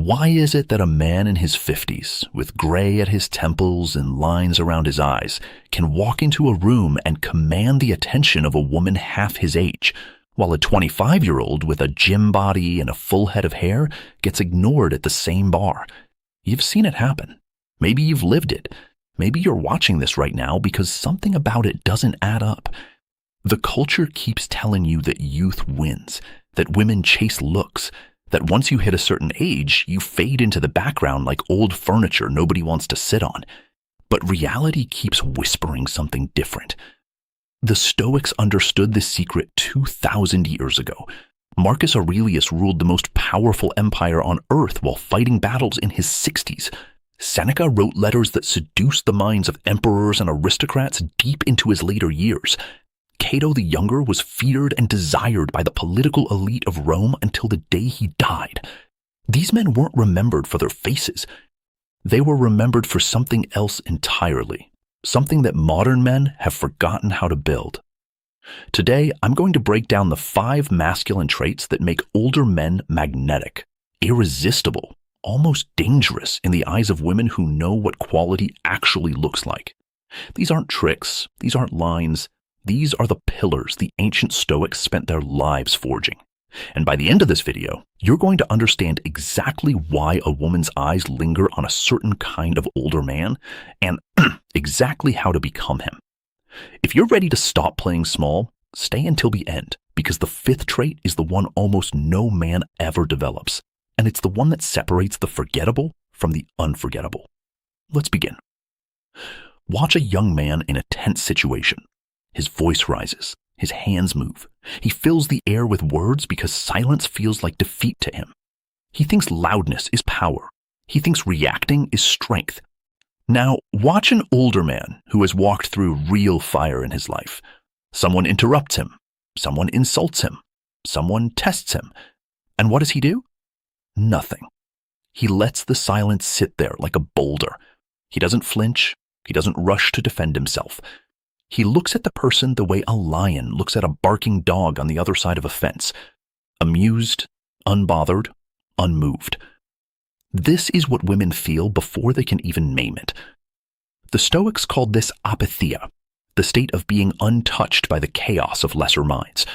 Why is it that a man in his 50s, with gray at his temples and lines around his eyes, can walk into a room and command the attention of a woman half his age, while a 25-year-old with a gym body and a full head of hair gets ignored at the same bar? You've seen it happen. Maybe you've lived it. Maybe you're watching this right now because something about it doesn't add up. The culture keeps telling you that youth wins, that women chase looks, that once you hit a certain age, you fade into the background like old furniture nobody wants to sit on. But reality keeps whispering something different. The Stoics understood this secret 2,000 years ago. Marcus Aurelius ruled the most powerful empire on earth while fighting battles in his 60s. Seneca wrote letters that seduced the minds of emperors and aristocrats deep into his later years. Cato the Younger was feared and desired by the political elite of Rome until the day he died. These men weren't remembered for their faces. They were remembered for something else entirely, something that modern men have forgotten how to build. Today, I'm going to break down the 5 masculine traits that make older men magnetic, irresistible, almost dangerous in the eyes of women who know what quality actually looks like. These aren't tricks, these aren't lines. These are the pillars the ancient Stoics spent their lives forging. And by the end of this video, you're going to understand exactly why a woman's eyes linger on a certain kind of older man and exactly how to become him. If you're ready to stop playing small, stay until the end, because the 5th trait is the one almost no man ever develops, and it's the one that separates the forgettable from the unforgettable. Let's begin. Watch a young man in a tense situation. His voice rises, his hands move. He fills the air with words because silence feels like defeat to him. He thinks loudness is power. He thinks reacting is strength. Now, watch an older man who has walked through real fire in his life. Someone interrupts him. Someone insults him. Someone tests him. And what does he do? Nothing. He lets the silence sit there like a boulder. He doesn't flinch. He doesn't rush to defend himself. He looks at the person the way a lion looks at a barking dog on the other side of a fence, amused, unbothered, unmoved. This is what women feel before they can even name it. The Stoics called this apatheia, the state of being untouched by the chaos of lesser minds.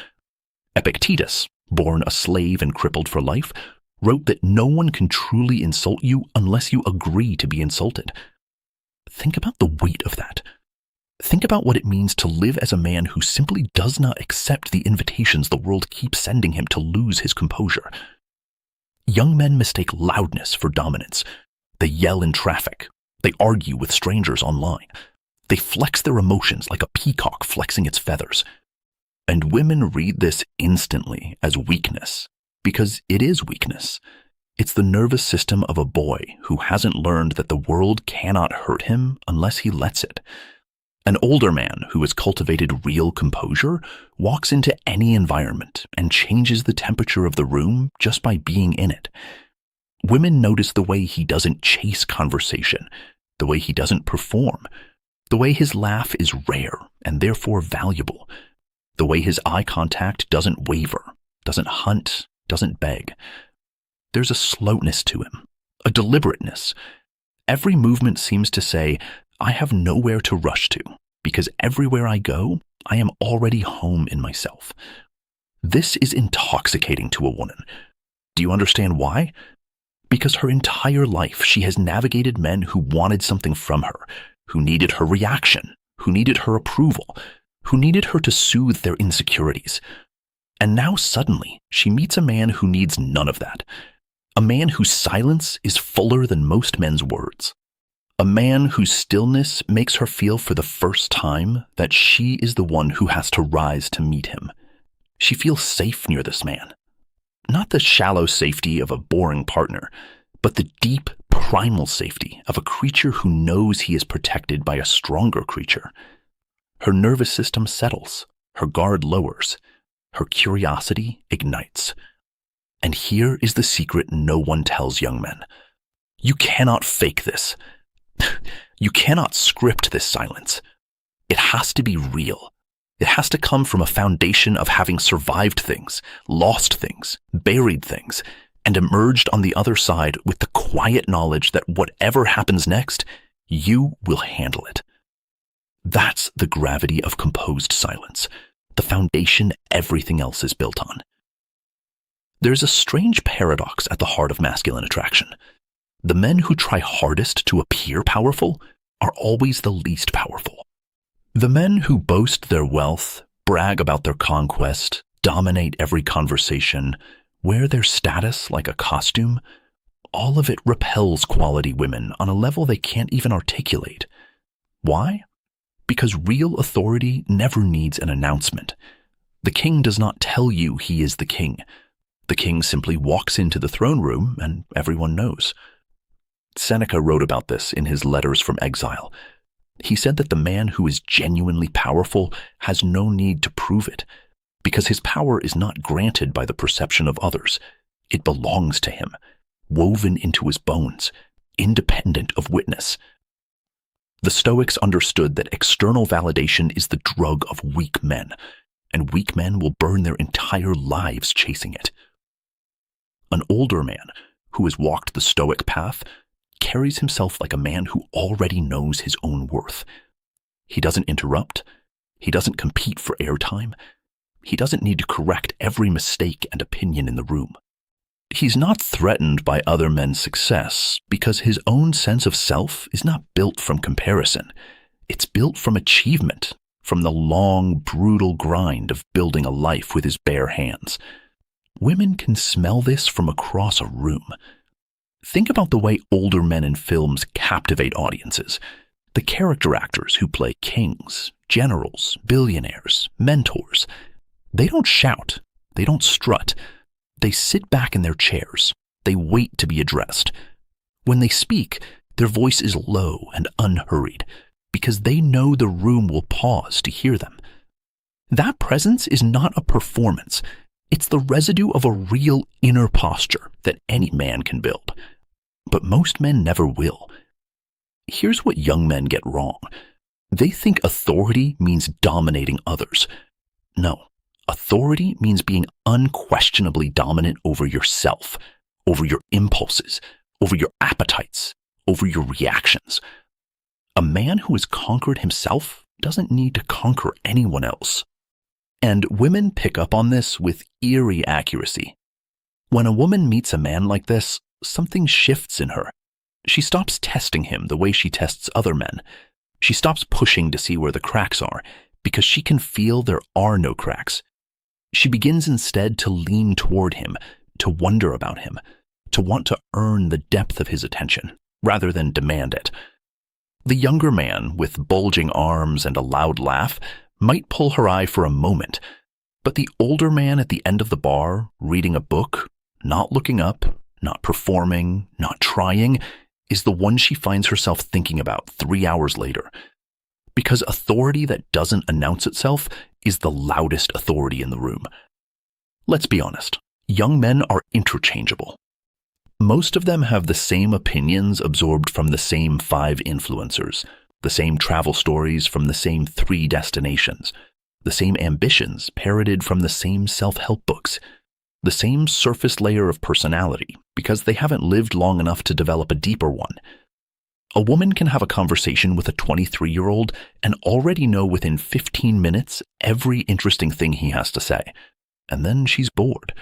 Epictetus, born a slave and crippled for life, wrote that no one can truly insult you unless you agree to be insulted. Think about the weight of that. Think about what it means to live as a man who simply does not accept the invitations the world keeps sending him to lose his composure. Young men mistake loudness for dominance. They yell in traffic. They argue with strangers online. They flex their emotions like a peacock flexing its feathers. And women read this instantly as weakness, because it is weakness. It's the nervous system of a boy who hasn't learned that the world cannot hurt him unless he lets it. An older man who has cultivated real composure walks into any environment and changes the temperature of the room just by being in it. Women notice the way he doesn't chase conversation, the way he doesn't perform, the way his laugh is rare and therefore valuable, the way his eye contact doesn't waver, doesn't hunt, doesn't beg. There's a slowness to him, a deliberateness. Every movement seems to say, I have nowhere to rush to, because everywhere I go, I am already home in myself. This is intoxicating to a woman. Do you understand why? Because her entire life she has navigated men who wanted something from her, who needed her reaction, who needed her approval, who needed her to soothe their insecurities. And now suddenly she meets a man who needs none of that. A man whose silence is fuller than most men's words. A man whose stillness makes her feel for the first time that she is the one who has to rise to meet him. She feels safe near this man. Not the shallow safety of a boring partner, but the deep, primal safety of a creature who knows he is protected by a stronger creature. Her nervous system settles, her guard lowers, her curiosity ignites. And here is the secret no one tells young men. You cannot fake this. You cannot script this silence. It has to be real. It has to come from a foundation of having survived things, lost things, buried things. and emerged on the other side with the quiet knowledge that whatever happens next, you will handle it. That's the gravity of composed silence, the foundation everything else is built on. There's a strange paradox at the heart of masculine attraction. The men who try hardest to appear powerful are always the least powerful. The men who boast their wealth, brag about their conquest, dominate every conversation, wear their status like a costume, all of it repels quality women on a level they can't even articulate. Why? Because real authority never needs an announcement. The king does not tell you he is the king. The king simply walks into the throne room and everyone knows. Seneca wrote about this in his Letters from Exile. He said that the man who is genuinely powerful has no need to prove it, because his power is not granted by the perception of others. It belongs to him, woven into his bones, independent of witness. The Stoics understood that external validation is the drug of weak men, and weak men will burn their entire lives chasing it. An older man who has walked the Stoic path carries himself like a man who already knows his own worth. He doesn't interrupt. He doesn't compete for airtime. He doesn't need to correct every mistake and opinion in the room. He's not threatened by other men's success because his own sense of self is not built from comparison. It's built from achievement, from the long, brutal grind of building a life with his bare hands. Women can smell this from across a room. Think about the way older men in films captivate audiences. The character actors who play kings, generals, billionaires, mentors. They don't shout. They don't strut. They sit back in their chairs. They wait to be addressed. When they speak, their voice is low and unhurried because they know the room will pause to hear them. That presence is not a performance. It's the residue of a real inner posture that any man can build. But most men never will. Here's what young men get wrong. They think authority means dominating others. No, authority means being unquestionably dominant over yourself, over your impulses, over your appetites, over your reactions. A man who has conquered himself doesn't need to conquer anyone else. And women pick up on this with eerie accuracy. When a woman meets a man like this, something shifts in her. She stops testing him the way she tests other men. She stops pushing to see where the cracks are, because she can feel there are no cracks. She begins instead to lean toward him, to wonder about him, to want to earn the depth of his attention, rather than demand it. The younger man, with bulging arms and a loud laugh, might pull her eye for a moment, but the older man at the end of the bar, reading a book, not looking up, not performing, not trying, is the one she finds herself thinking about 3 hours later. Because authority that doesn't announce itself is the loudest authority in the room. Let's be honest, young men are interchangeable. Most of them have the same opinions absorbed from the same 5 influencers, the same travel stories from the same 3 destinations, the same ambitions parroted from the same self-help books, the same surface layer of personality because they haven't lived long enough to develop a deeper one. A woman can have a conversation with a 23-year-old and already know within 15 minutes every interesting thing he has to say, and then she's bored.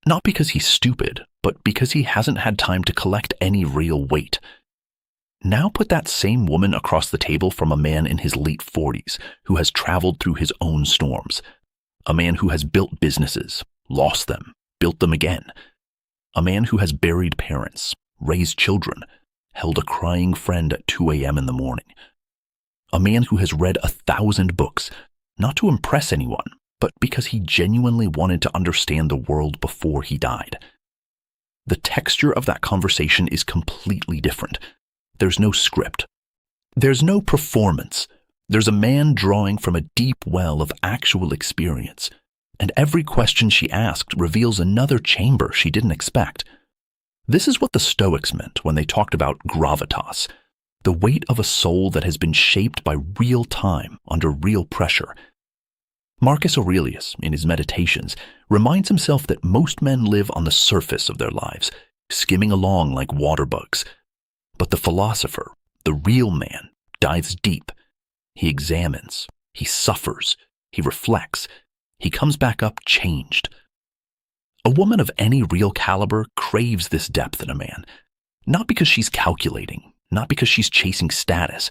Not because he's stupid, but because he hasn't had time to collect any real weight. Now put that same woman across the table from a man in his late 40s who has traveled through his own storms, a man who has built businesses, lost them, built them again. A man who has buried parents, raised children, held a crying friend at 2 a.m. in the morning. A man who has read 1,000 books, not to impress anyone, but because he genuinely wanted to understand the world before he died. The texture of that conversation is completely different. There's no script. There's no performance. There's a man drawing from a deep well of actual experience, and every question she asked reveals another chamber she didn't expect. This is what the Stoics meant when they talked about gravitas, the weight of a soul that has been shaped by real time under real pressure. Marcus Aurelius, in his Meditations, reminds himself that most men live on the surface of their lives, skimming along like water bugs. But the philosopher, the real man, dives deep. He examines, he suffers, he reflects, he comes back up changed. A woman of any real caliber craves this depth in a man, not because she's calculating, not because she's chasing status,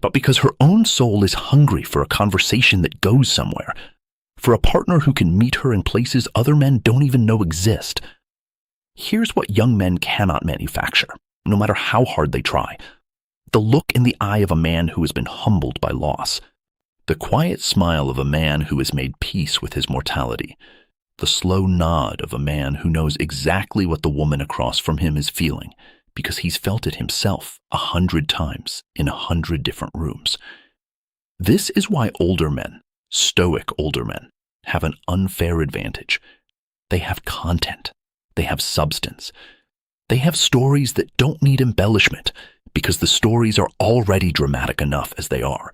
but because her own soul is hungry for a conversation that goes somewhere, for a partner who can meet her in places other men don't even know exist. Here's what young men cannot manufacture, no matter how hard they try: the look in the eye of a man who has been humbled by loss, the quiet smile of a man who has made peace with his mortality, the slow nod of a man who knows exactly what the woman across from him is feeling, because he's felt it himself 100 times in 100 different rooms. This is why older men, stoic older men, have an unfair advantage. They have content. They have substance. They have stories that don't need embellishment because the stories are already dramatic enough as they are.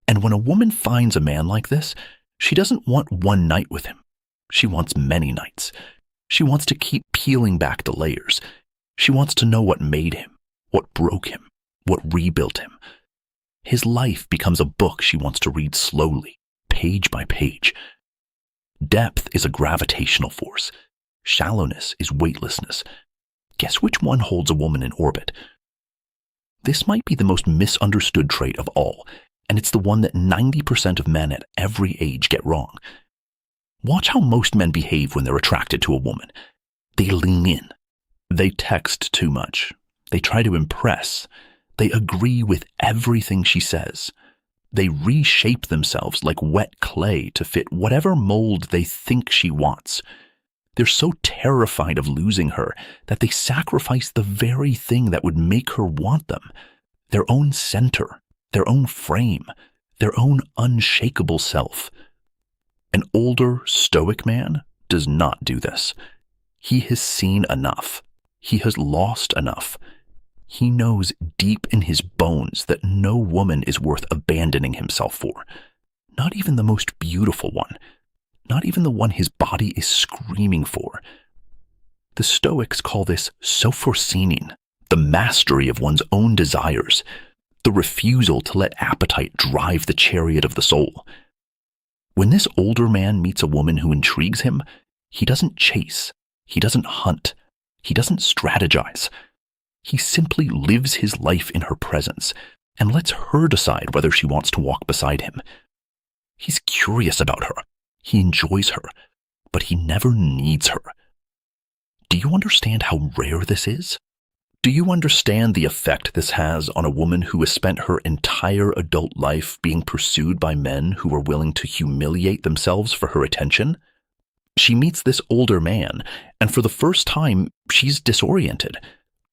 And when a woman finds a man like this, she doesn't want one night with him. She wants many nights. She wants to keep peeling back the layers. She wants to know what made him, what broke him, what rebuilt him. His life becomes a book she wants to read slowly, page by page. Depth is a gravitational force. Shallowness is weightlessness. Guess which one holds a woman in orbit? This might be the most misunderstood trait of all, and it's the one that 90% of men at every age get wrong. Watch how most men behave when they're attracted to a woman. They lean in. They text too much. They try to impress. They agree with everything she says. They reshape themselves like wet clay to fit whatever mold they think she wants. They're so terrified of losing her that they sacrifice the very thing that would make her want them: their own center, their own frame, their own unshakable self. An older, stoic man does not do this. He has seen enough. He has lost enough. He knows deep in his bones that no woman is worth abandoning himself for. Not even the most beautiful one. Not even the one his body is screaming for. The Stoics call this sophorsinin, the mastery of one's own desires, the refusal to let appetite drive the chariot of the soul. When this older man meets a woman who intrigues him, he doesn't chase, he doesn't hunt, he doesn't strategize. He simply lives his life in her presence and lets her decide whether she wants to walk beside him. He's curious about her. He enjoys her, but he never needs her. Do you understand how rare this is? Do you understand the effect this has on a woman who has spent her entire adult life being pursued by men who are willing to humiliate themselves for her attention? She meets this older man, and for the first time, she's disoriented.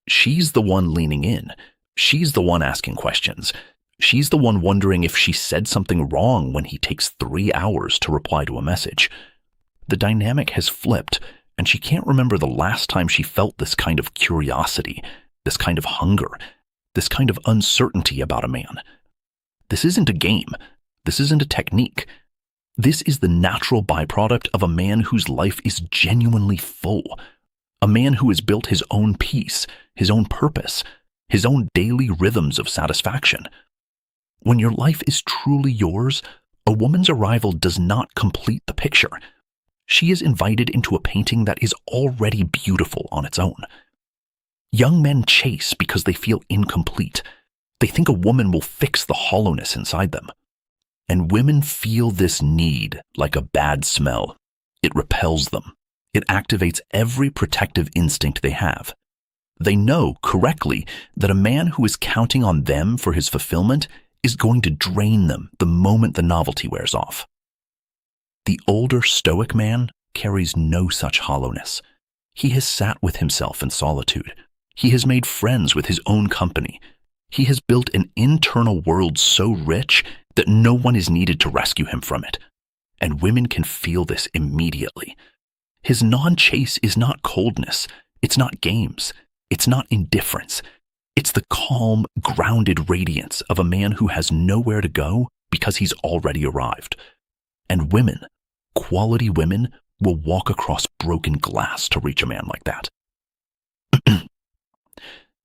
She's the one leaning in. She's the one asking questions. She's the one wondering if she said something wrong when he takes 3 hours to reply to a message. The dynamic has flipped, and she can't remember the last time she felt this kind of curiosity, this kind of hunger, this kind of uncertainty about a man. This isn't a game. This isn't a technique. This is the natural byproduct of a man whose life is genuinely full. A man who has built his own peace, his own purpose, his own daily rhythms of satisfaction. When your life is truly yours, a woman's arrival does not complete the picture. She is invited into a painting that is already beautiful on its own. Young men chase because they feel incomplete. They think a woman will fix the hollowness inside them. And women feel this need like a bad smell. It repels them. It activates every protective instinct they have. They know correctly that a man who is counting on them for his fulfillment is going to drain them the moment the novelty wears off. The older Stoic man carries no such hollowness. He has sat with himself in solitude. He has made friends with his own company. He has built an internal world so rich that no one is needed to rescue him from it. And women can feel this immediately. His non-chase is not coldness. It's not games. It's not indifference. It's the calm, grounded radiance of a man who has nowhere to go because he's already arrived. And women, quality women, will walk across broken glass to reach a man like that.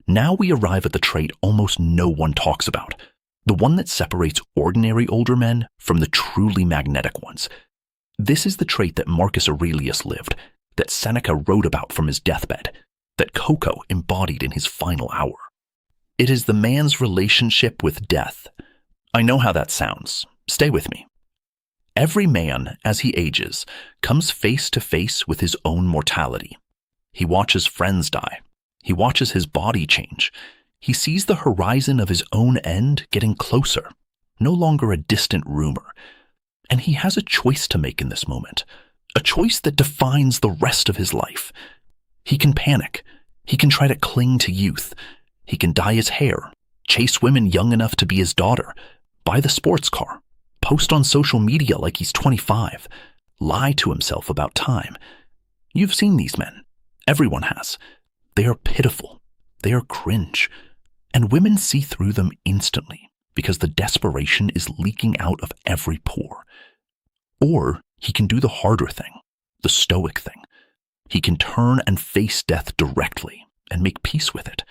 Now we arrive at the trait almost no one talks about, the one that separates ordinary older men from the truly magnetic ones. This is the trait that Marcus Aurelius lived, that Seneca wrote about from his deathbed, that Coco embodied in his final hour. It is the man's relationship with death. I know how that sounds. Stay with me. Every man, as he ages, comes face to face with his own mortality. He watches friends die. He watches his body change. He sees the horizon of his own end getting closer, no longer a distant rumor. And he has a choice to make in this moment, a choice that defines the rest of his life. He can panic. He can try to cling to youth. He can dye his hair, chase women young enough to be his daughter, buy the sports car, post on social media like he's 25, lie to himself about time. You've seen these men. Everyone has. They are pitiful. They are cringe. And women see through them instantly because the desperation is leaking out of every pore. Or he can do the harder thing, the Stoic thing. He can turn and face death directly and make peace with it.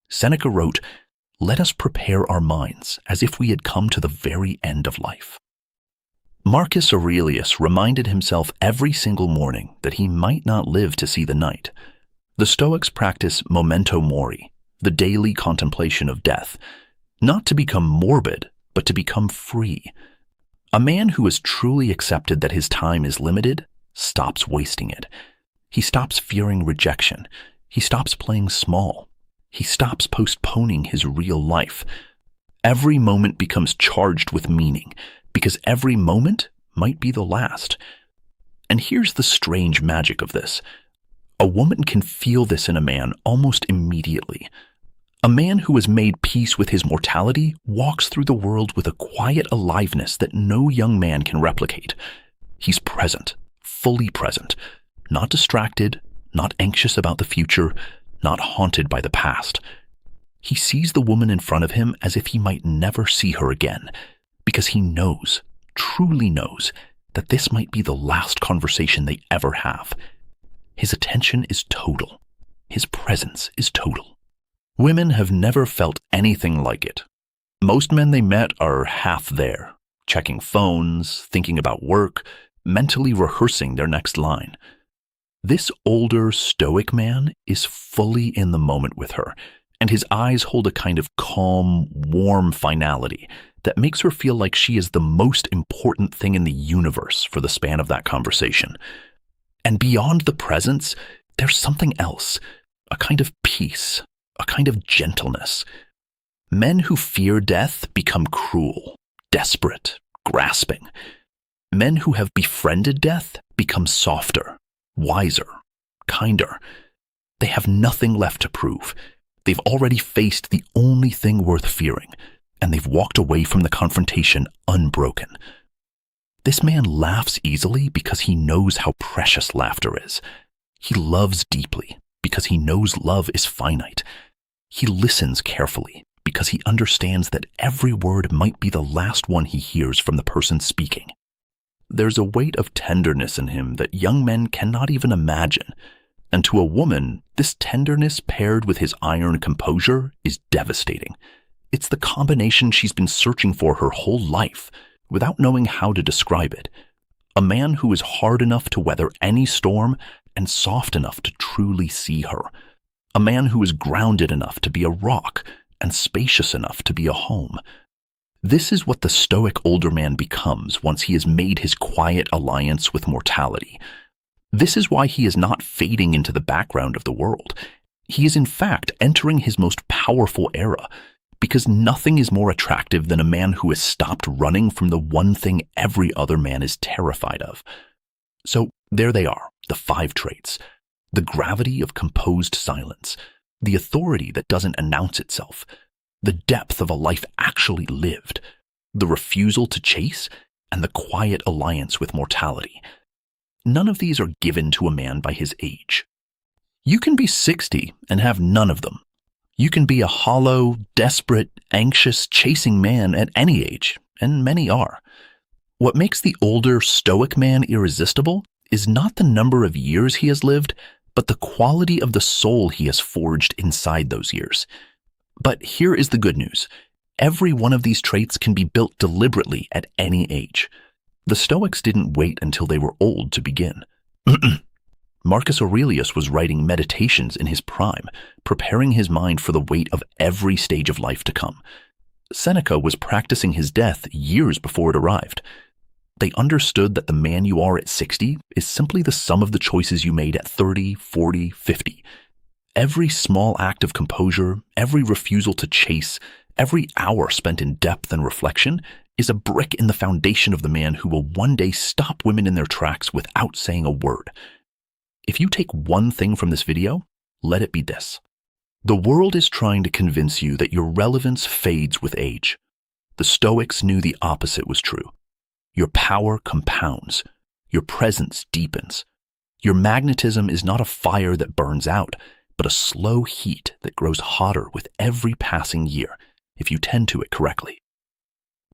Seneca wrote, "Let us prepare our minds as if we had come to the very end of life." Marcus Aurelius reminded himself every single morning that he might not live to see the night. The Stoics practice memento mori, the daily contemplation of death, not to become morbid, but to become free. A man who has truly accepted that his time is limited stops wasting it. He stops fearing rejection. He stops playing small. He stops postponing his real life. Every moment becomes charged with meaning, because every moment might be the last. And here's the strange magic of this. A woman can feel this in a man almost immediately. A man who has made peace with his mortality walks through the world with a quiet aliveness that no young man can replicate. He's present, fully present, not distracted, not anxious about the future, not haunted by the past. He sees the woman in front of him as if he might never see her again, because he knows, truly knows, that this might be the last conversation they ever have. His attention is total. His presence is total. Women have never felt anything like it. Most men they met are half there, checking phones, thinking about work, mentally rehearsing their next line. This older, stoic man is fully in the moment with her, and his eyes hold a kind of calm, warm finality that makes her feel like she is the most important thing in the universe for the span of that conversation. And beyond the presence, there's something else, a kind of peace, a kind of gentleness. Men who fear death become cruel, desperate, grasping. Men who have befriended death become softer, wiser, kinder. They have nothing left to prove. They've already faced the only thing worth fearing, and they've walked away from the confrontation unbroken. This man laughs easily because he knows how precious laughter is. He loves deeply because he knows love is finite. He listens carefully because he understands that every word might be the last one he hears from the person speaking. There's a weight of tenderness in him that young men cannot even imagine, and to a woman, this tenderness paired with his iron composure is devastating. It's the combination she's been searching for her whole life, without knowing how to describe it. A man who is hard enough to weather any storm and soft enough to truly see her. A man who is grounded enough to be a rock and spacious enough to be a home. This is what the stoic older man becomes once he has made his quiet alliance with mortality. This is why he is not fading into the background of the world. He is in fact entering his most powerful era, because nothing is more attractive than a man who has stopped running from the one thing every other man is terrified of. So there they are, the 5 traits. The gravity of composed silence, the authority that doesn't announce itself, the depth of a life actually lived, the refusal to chase, and the quiet alliance with mortality. None of these are given to a man by his age. You can be 60 and have none of them. You can be a hollow, desperate, anxious, chasing man at any age, and many are. What makes the older Stoic man irresistible is not the number of years he has lived, but the quality of the soul he has forged inside those years. But here is the good news. Every one of these traits can be built deliberately at any age. The Stoics didn't wait until they were old to begin. Marcus Aurelius was writing meditations in his prime, preparing his mind for the weight of every stage of life to come. Seneca was practicing his death years before it arrived. They understood that the man you are at 60 is simply the sum of the choices you made at 30, 40, 50. Every small act of composure, every refusal to chase, every hour spent in depth and reflection is a brick in the foundation of the man who will one day stop women in their tracks without saying a word. If you take one thing from this video, let it be this. The world is trying to convince you that your relevance fades with age. The Stoics knew the opposite was true. Your power compounds. Your presence deepens. Your magnetism is not a fire that burns out, but a slow heat that grows hotter with every passing year if you tend to it correctly.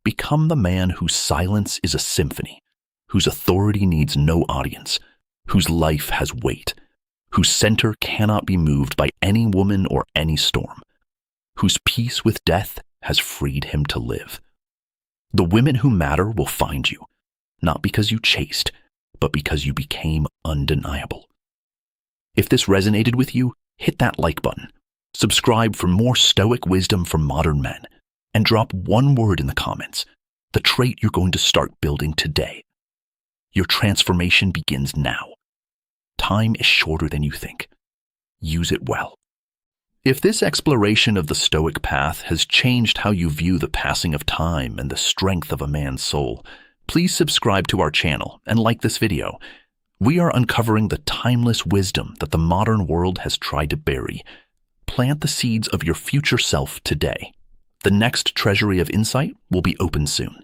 Become the man whose silence is a symphony, whose authority needs no audience, whose life has weight, whose center cannot be moved by any woman or any storm, whose peace with death has freed him to live. The women who matter will find you, not because you chased, but because you became undeniable. If this resonated with you, hit that like button, subscribe for more Stoic wisdom from modern men, and drop one word in the comments, the trait you're going to start building today. Your transformation begins now. Time is shorter than you think. Use it well. If this exploration of the Stoic path has changed how you view the passing of time and the strength of a man's soul, please subscribe to our channel and like this video. We are uncovering the timeless wisdom that the modern world has tried to bury. Plant the seeds of your future self today. The next treasury of insight will be open soon.